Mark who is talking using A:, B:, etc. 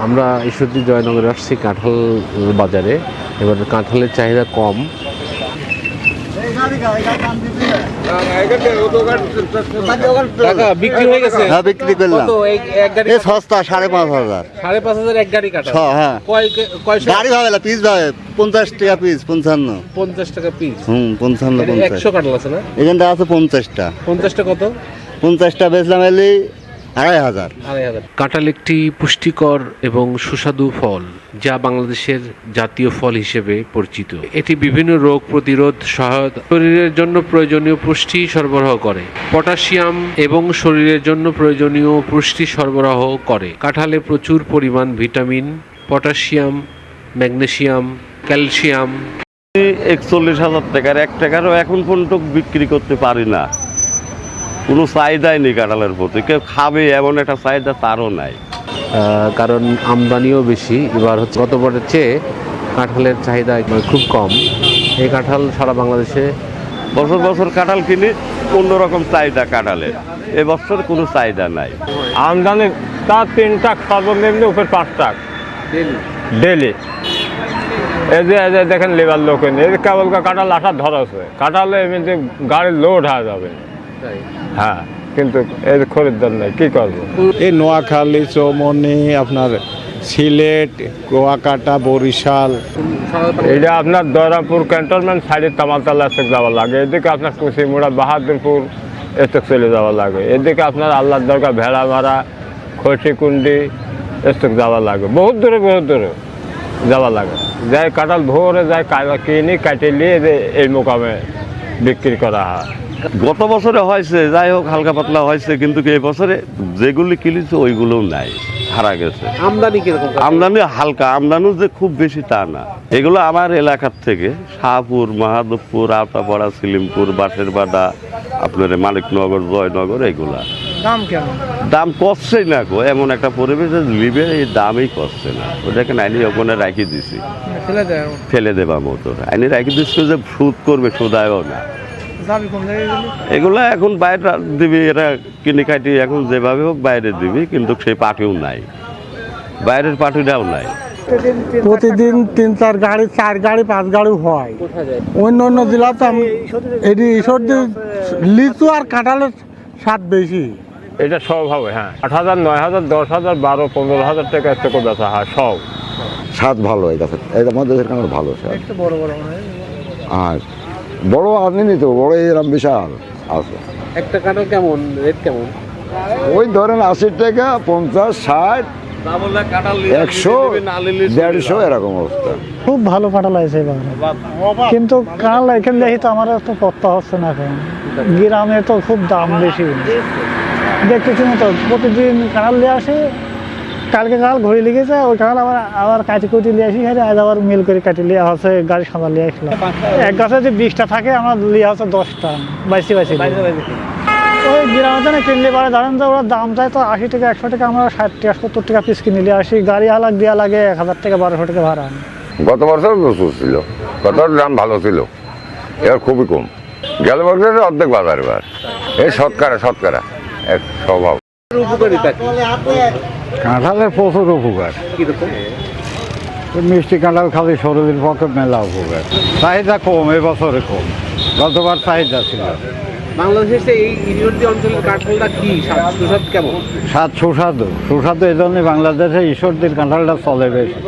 A: আমরা ঈশ্বরদী জয়নগরে আসছি কাঁঠাল বাজারে। এবার কাঁঠালের চাহিদা কম। বিক্রি হয়ে গেছে?
B: হ্যাঁ, বিক্রি করলাম। সস্তা 5,500।
A: 5,500 এক গাড়ি কাঁঠাল?
B: হ্যাঁ, গাড়ি ভাবে না, পিস ভাবে 50 টাকা পিস। 55
A: 50 টাকা পিস?
B: 55
A: 100 কাঁঠাল আছে না
B: এখানটা আছে 50টা।
A: 50টা কত?
B: 50টা বেচলাম এলি 2,500।
A: কাঁঠাল একটি পুষ্টিকর এবং সুস্বাদু ফল যা বাংলাদেশের জাতীয় ফল হিসেবে পরিচিত। এটি বিভিন্ন রোগ প্রতিরোধ সহায়তা, শরীরের জন্য প্রয়োজনীয় পুষ্টি সরবরাহ করে, পটাশিয়াম এবং শরীরের জন্য প্রয়োজনীয় পুষ্টি সরবরাহ করে। কাঁঠালে প্রচুর পরিমাণ ভিটামিন, পটাশিয়াম, ম্যাগনেসিয়াম, ক্যালসিয়াম।
C: 41,000 টাকার, 1 টাকারও এখন পর্যন্ত বিক্রি করতে পারি না। কোনো চাহিদাই নেই কাঁঠালের প্রতি, কেউ খাবে এমন একটা চাহিদা তারও নাই।
A: কারণ আমদানিও বেশি। এবার হচ্ছে গতবারের চেয়ে কাঁঠালের চাহিদা খুব কম। এই কাঁঠাল সারা বাংলাদেশে
C: বছর বছর কাঁঠাল কিনি, অন্যরকম চাহিদা কাঁঠালের। এবছর কোনো চাহিদা নাই।
D: আমদানি তার 3 টাক, সর্বনিম্ন উপর 5 টাক ডেলি। এই যে দেখেন লেবার লোক এই কেবল কাঁঠাল আসার ধরাছে, কাঁঠালে এমনি গাড়ির লোড হয়ে যাবে। হ্যাঁ, কিন্তু এর খরিদ্দার নাই, কি করবো?
E: এই নোয়াখালী, চৌমনি, আপনার সিলেট, কুয়াকাটা, বরিশাল,
D: এটা আপনার দয়রামপুর ক্যান্টনমেন্ট সাইডে তামালতলা এসে যাওয়া লাগে। এদিকে আপনার কুশিমুড়া, বাহাদুরপুর এসে চলে যাওয়া লাগে। এদিকে আপনার আল্লাহর দরগা, ভেড়ামারা, খসিকুন্ডি এসে যাওয়া লাগে। বহুত দূরে যাওয়া লাগে। যাই কাঁঠাল ভোরে যায়, কিনি কাটে নিয়ে এই মোকামে বিক্রি করা হয়।
C: গত বছরে হয়েছে, যাই হোক হালকা পাতলা হয়েছে, কিন্তু এই বছরে যেগুলি কিনেছে ওইগুলোও নাই, হারা গেছে।
A: আমদানি কিরকম?
C: আমদানি হালকা, আমদানি যে খুব বেশি তা না। এগুলো আমার এলাকার থেকে শাহপুর, মাহাদবপুর, আওতাপাড়া, সিলিমপুর, বাঁশেরবাডা, আপনার মানিকনগর, জয়নগর, এগুলা।
F: দাম কেমন?
C: দাম কষছেই না গো, এমন একটা পরিবেশে লিবে এই দামই কষছে না। ওটাকে আইনি ওখানে রাখি দিছি, ফেলে দেবার মতো আইনি রাখি দিচ্ছি যে সুদ করবে, সুদায়ও না। এগুলা এখন বাইরে দিবি, এরা কিনে কাটি এখন যেভাবে হোক বাইরে দিবি, কিন্তু সেই পাটিও নাই, বাইরের পাটিটাও নাই।
F: প্রতিদিন 3-4 গাড়ি, 4 গাড়ি, 5 গাড়ি হয়। অন্য জেলাতে এটি ঈশ্বরদী লিচু আর কাঁঠালের স্বাদ বেশি।
D: এটা সব হবে। হ্যাঁ, 8,000, 9,000, 10,000, 12,000, 15,000 টাকা থেকে বেচা হয় সব।
B: স্বাদ ভালো, এই গাছের এর মধ্যে ভালো স্বাদ। আর বড় আনিনি তো, বড় এরকম বিশাল আছে।
A: একটা কাঁঠাল কেমন রেট কেমন?
B: ওই ধরেন 80 টাকা, 50, 60, 100, 150 এরকম অবস্থা।
F: খুব ভালো কাঁঠাল আছে এবার, কিন্তু কাঁঠাল এখানে দেখি তো আমার তো করতে হচ্ছে না। এখন গ্রামে তো খুব দাম বেশি। দেখতেছি তো প্রতিদিন কাঁঠাল নিয়ে আসে। কালকে কাঁঠাল ঘড়ি লেগেছে, ওই কাঁঠাল আবার কাটি কুটি নিয়ে আসি, আজ আবার মিল করে কাটি লিয়া হচ্ছে, গাড়ি সাঁদা লিয়ে আসলাম। এক গাছে যে 20টা থাকে, আমার লিয়া হচ্ছে 10টা, বাইশি। ওই গ্রামে না কিনলে পারে, ধরেন যে ওরা দাম চায় তো 80 টাকা, 100 টাকা, আমরা 60 টাকা, 70 টাকা পিস কিনে নিয়ে আসি। গাড়ি আলাগ দেওয়া লাগে 1,000 টাকা, 1,200 টাকা ভাড়া।
G: গত বছর প্রচুর ছিল, গত দাম ভালো ছিল, এবার খুবই কম। গেল বছরের অর্ধেক বাজার এবার। এই শতকরা এক স্বভাব।
E: কাঁঠালের প্রচুর উপকার। মিষ্টি কাঁঠাল খালি শরীরের পক্ষে মেলা উপকার। চাহিদা কম, এবছরে কম, গতবার চাহিদা ছিল।
A: বাংলাদেশের এই ঈশ্বরদী অঞ্চলের কাঁঠালটা কি সুস্বাদ কেমন?
E: স্বাদ সুস্বাদু, এই জন্যই বাংলাদেশে ঈশ্বরদীর কাঁঠালটা চলে বেশি।